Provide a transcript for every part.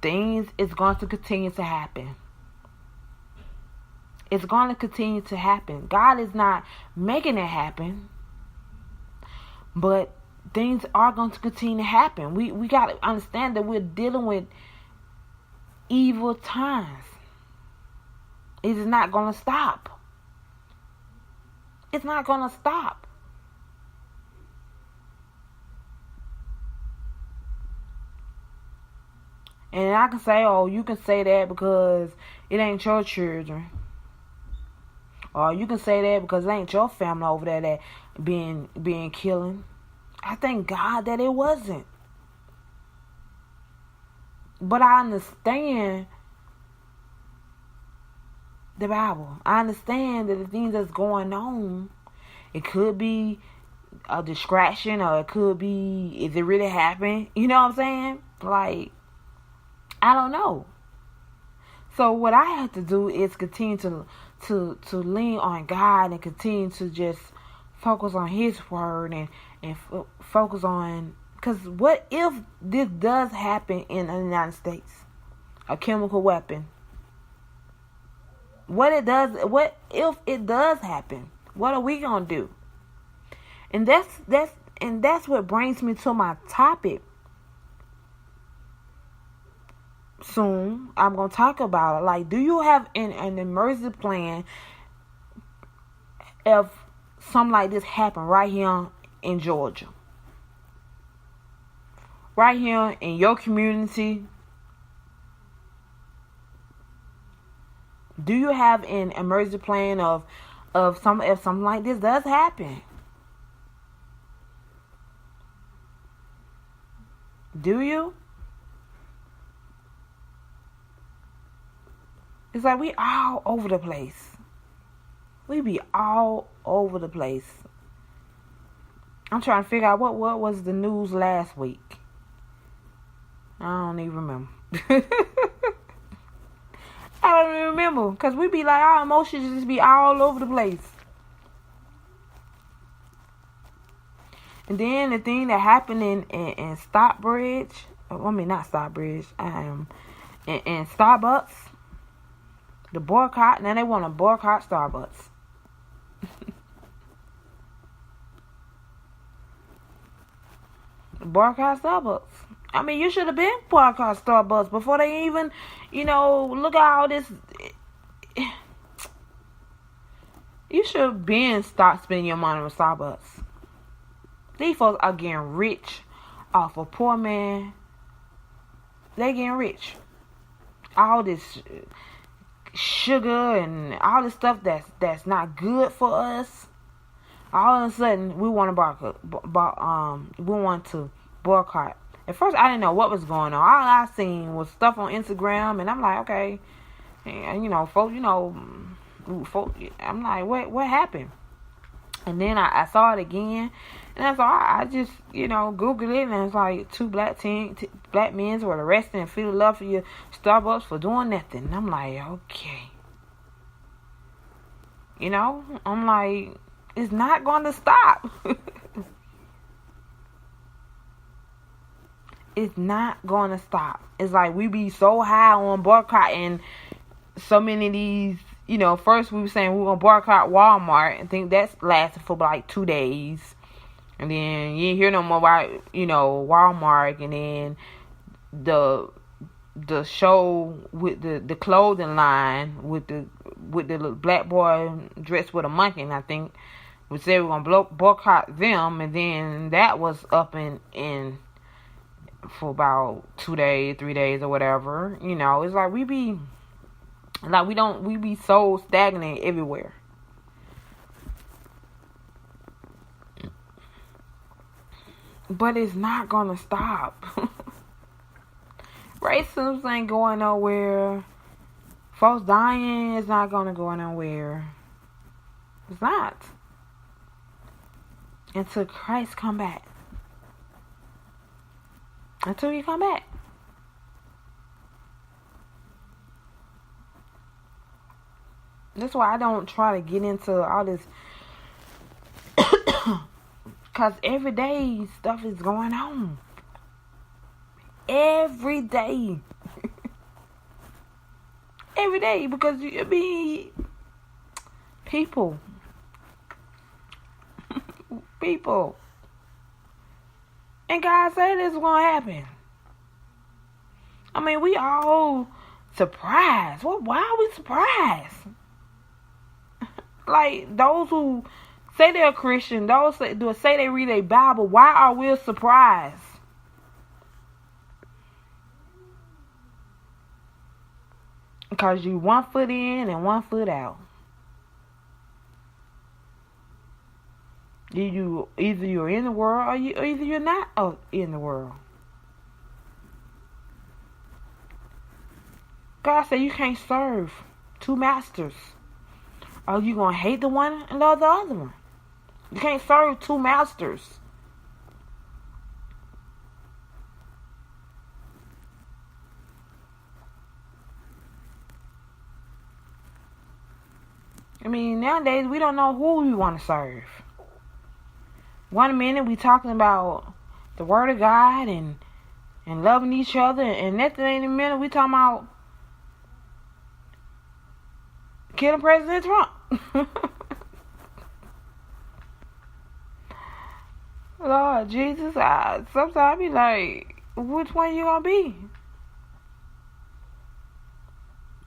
things is going to continue to happen. It's going to continue to happen. God is not making it happen, but things are going to continue to happen. We got to understand that we're dealing with evil times. It is not going to stop. It's not going to stop. And I can say, oh, you can say that because it ain't your children. Or you can say that because it ain't your family over there that being killing. I thank God that it wasn't. But I understand the Bible. I understand that the things that's going on, it could be a distraction, or it could be, is it really happening? You know what I'm saying? Like, I don't know. So what I have to do is continue to lean on God and continue to just focus on His word and focus on, because what if this does happen in the United States, a chemical weapon? What if it does happen? What are we gonna do? And that's what brings me to my topic. Soon I'm gonna talk about it. Like, do you have an emergency plan if something like this happen right here in Georgia, right here in your community? Do you have an emergency plan if something like this does happen? Do you? It's like we all over the place. We be all over the place. I'm trying to figure out what was the news last week. I don't even remember. I don't even remember. Because we be like, our emotions just be all over the place. And then the thing that happened in Stockbridge, I mean not Stockbridge, in Starbucks, the boycott. Now they want to boycott Starbucks. Boycott Starbucks. I mean, you should have been boycott Starbucks before they even, look at all this. You should have been stop spending your money with Starbucks. These folks are getting rich off a poor man. They getting rich. All this sugar and all this stuff that's not good for us. All of a sudden, we want to boycott. At first, I didn't know what was going on. All I seen was stuff on Instagram, and I'm like, okay, and, folks, I'm like, what happened? And then I saw it again, and that's all. I just, Googled it, and it's like 2 black men were arrested and feel love for your Starbucks for doing nothing. And I'm like, okay. I'm like, it's not going to stop. It's not going to stop. It's like we be so high on boycotting so many of these. First we were saying we were going to boycott Walmart. I think that's lasted for like 2 days. And then you didn't hear no more about, Walmart. And then the show with the clothing line with the black boy dressed with a monkey. And I think we said we were going to boycott them. And then that was up in for about 2 days, 3 days or whatever. It's like we be so stagnant everywhere. But it's not gonna stop. Racism ain't going nowhere. Folks dying is not gonna go nowhere. It's not. Until Christ come back. Until you come back. That's why I don't try to get into all this. Because every day stuff is going on. Every day. every day because you be people. People. And God said this is going to happen. I mean, we all surprised. Why are we surprised? Like, those who say they're Christian, those say they read a Bible, why are we surprised? Because you 1 foot in and 1 foot out. Either you're in the world or either you're not in the world. God said you can't serve 2 masters. Or you going to hate the one and love the other one. You can't serve 2 masters. I mean, nowadays we don't know who we want to serve. 1 minute we talking about the Word of God and loving each other, and next in a minute we talking about killing President Trump. Lord Jesus, sometimes I be like, which one you gonna be?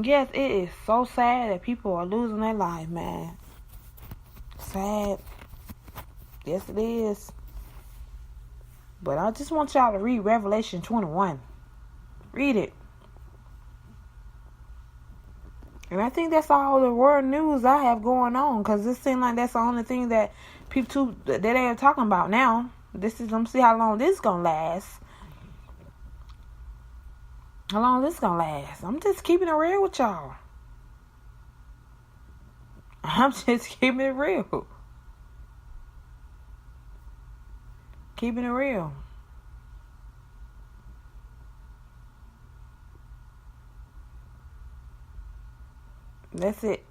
Yes, it is so sad that people are losing their life, man. Sad. Yes, it is. But I just want y'all to read Revelation 21. Read it. And I think that's all the world news I have going on, because it seems like that's the only thing that people that they are talking about now. Let me see how long this gonna last. How long this gonna last? I'm just keeping it real with y'all. I'm just keeping it real. Keeping it real. That's it.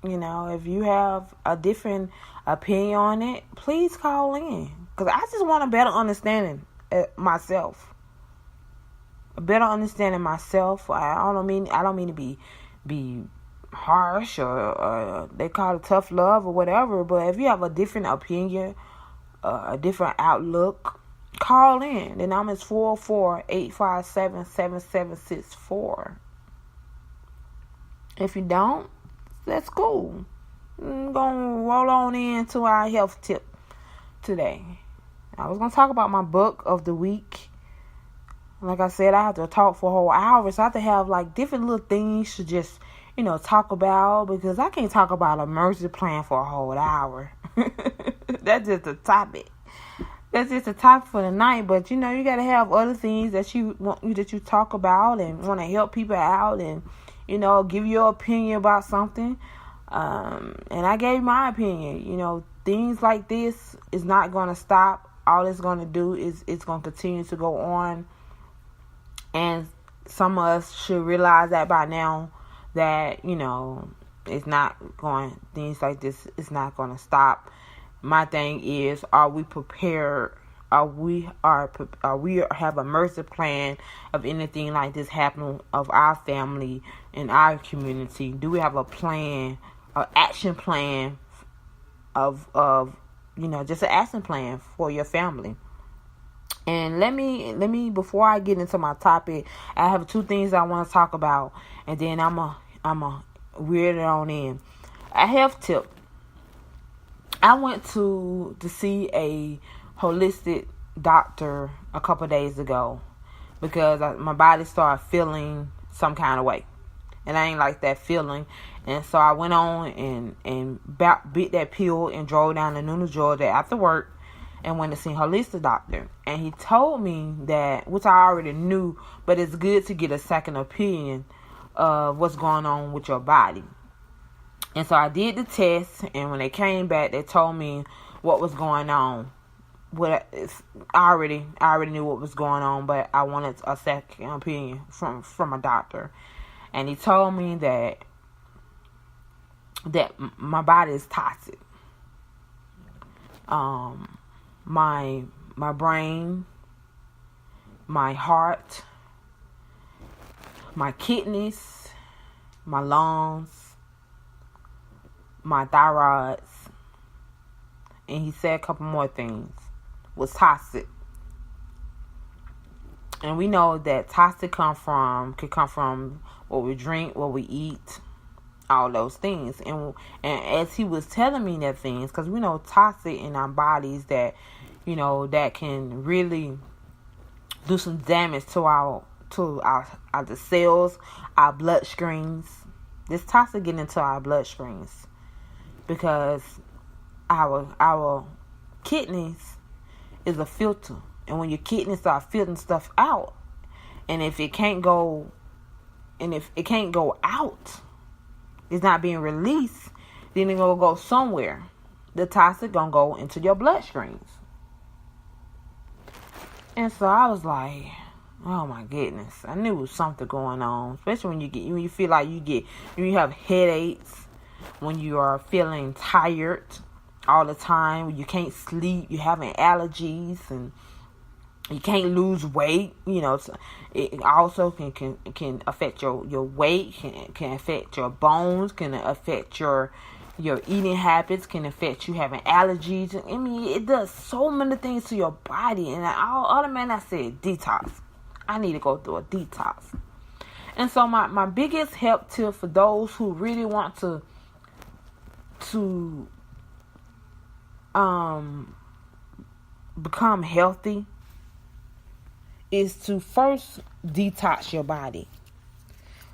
You know, if you have a different opinion on it, please call in. Because I just want a better understanding myself. A better understanding myself. I don't mean to be harsh or they call it tough love or whatever. But if you have a different opinion, a different outlook, call in. The number is 448577764. If you don't, that's cool. I'm going to roll on into our health tip today. I was going to talk about my book of the week. Like I said, I have to talk for a whole hour, so I have to have like different little things to just, talk about, because I can't talk about a mercy plan for a whole hour. That's just a topic. That's just a topic for the night. But you got to have other things that you talk about and want to help people out and give your opinion about something. And I gave my opinion. Things like this is not going to stop. All it's going to do is it's going to continue to go on. And some of us should realize that by now that, it's not going, things like this is not going to stop. My thing is, are we prepared? Are we have a mercy plan of anything like this happening of our family in our community? Do we have a plan, an action plan of just an action plan for your family? And let me before I get into my topic, I have 2 things I want to talk about, and then I'm a weird it on in. A health tip. I went to see a holistic doctor a couple days ago because my body started feeling some kind of way, and I ain't like that feeling. And so I went on and bit that pill and drove down to Newnan, Georgia after work and went to see a holistic doctor. And he told me that, which I already knew, but it's good to get a second opinion of what's going on with your body. And so I did the test, and when they came back, they told me what was going on. I already knew what was going on, but I wanted a second opinion from a doctor. And he told me that my body is toxic. My brain, my heart, my kidneys, my lungs, my thyroids, and he said a couple more things, was toxic. And we know that toxic could come from what we drink, what we eat, all those things. And as he was telling me that things, because we know toxic in our bodies that, that can really do some damage to our the cells, our bloodstreams. This toxic get into our bloodstreams because our kidneys is a filter. And when your kidneys start filtering stuff out, and if it can't go out, it's not being released, then it's gonna go somewhere. The toxic gonna go into your bloodstreams. And so I was like, oh my goodness, I knew there was something going on. Especially when you feel like when you have headaches, when you are feeling tired all the time, when you can't sleep, you're having allergies, and you can't lose weight. It also can affect your weight, can affect your bones, can affect your eating habits, can affect you having allergies. I mean, it does so many things to your body. And I said, detox. I need to go through a detox. And so my biggest help tip for those who really want to become healthy is to first detox your body,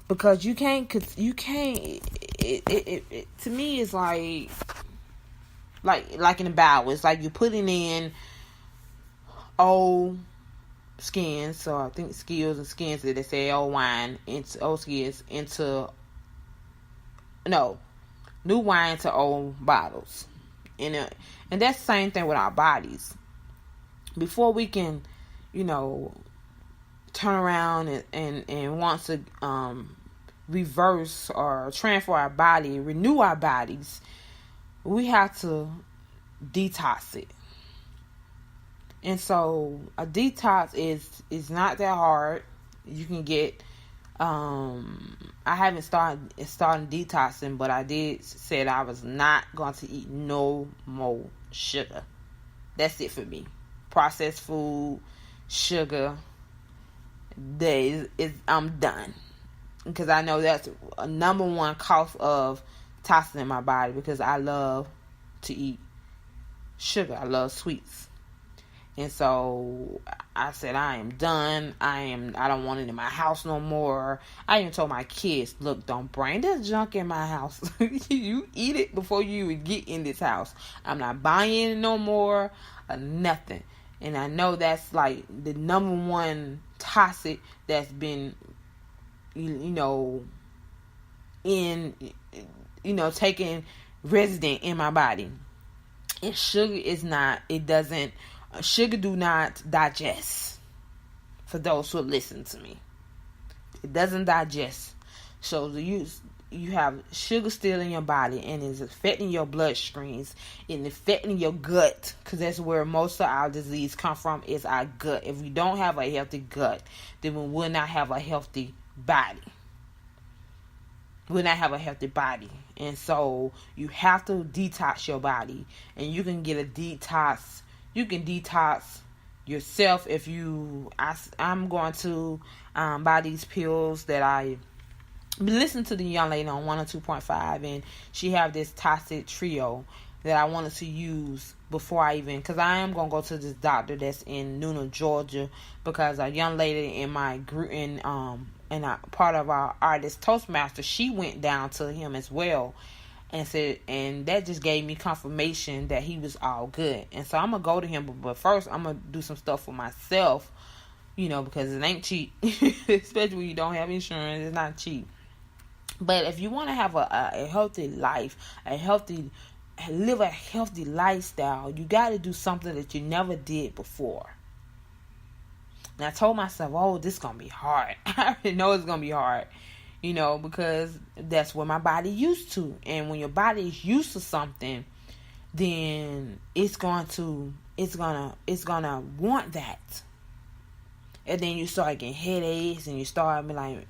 because you can't it to me it's like in the Bible, it's like you're putting in old skins, so I think skills and skins that they say old wine into old skins into new wine to old bottles. And that's the same thing with our bodies. Before we can turn around and want to reverse or transfer our body, renew our bodies, we have to detox it. And so a detox is not that hard. You can get I haven't started detoxing, but I did say that I was not going to eat no more sugar. That's it for me. Processed food, sugar, I'm done. Because I know that's a number one cause of toxin in my body, because I love to eat sugar. I love sweets. And so I said, I am done. I don't want it in my house no more. I even told my kids, look, don't bring that junk in my house. You eat it before you even get in this house. I'm not buying it no more or nothing. And I know that's like the number one toxic that's been, taking resident in my body. And sugar do not digest. For those who listen to me, it doesn't digest. So you have sugar still in your body, and it's affecting your bloodstreams and affecting your gut, because that's where most of our disease come from, is our gut. If we don't have a healthy gut, then we will not have a healthy body. And so you have to detox your body, and you can get a detox. You can detox yourself if I'm going to buy these pills that I listened to the young lady on 102.5, and she have this toxic trio that I wanted to use before I even, because I am going to go to this doctor that's in Newnan, Georgia, because a young lady in my group, in a part of our artist Toastmaster, she went down to him as well, and said, and that just gave me confirmation that he was all good. And so I'm gonna go to him, but first I'm gonna do some stuff for myself, because it ain't cheap. Especially when you don't have insurance, it's not cheap. But if you want to have a healthy life, live a healthy lifestyle, you got to do something that you never did before. And I told myself, oh, this is going to be hard. I already know it's going to be hard, because that's what my body used to. And when your body is used to something, then it's gonna want that. And then you start getting headaches, and you start being like,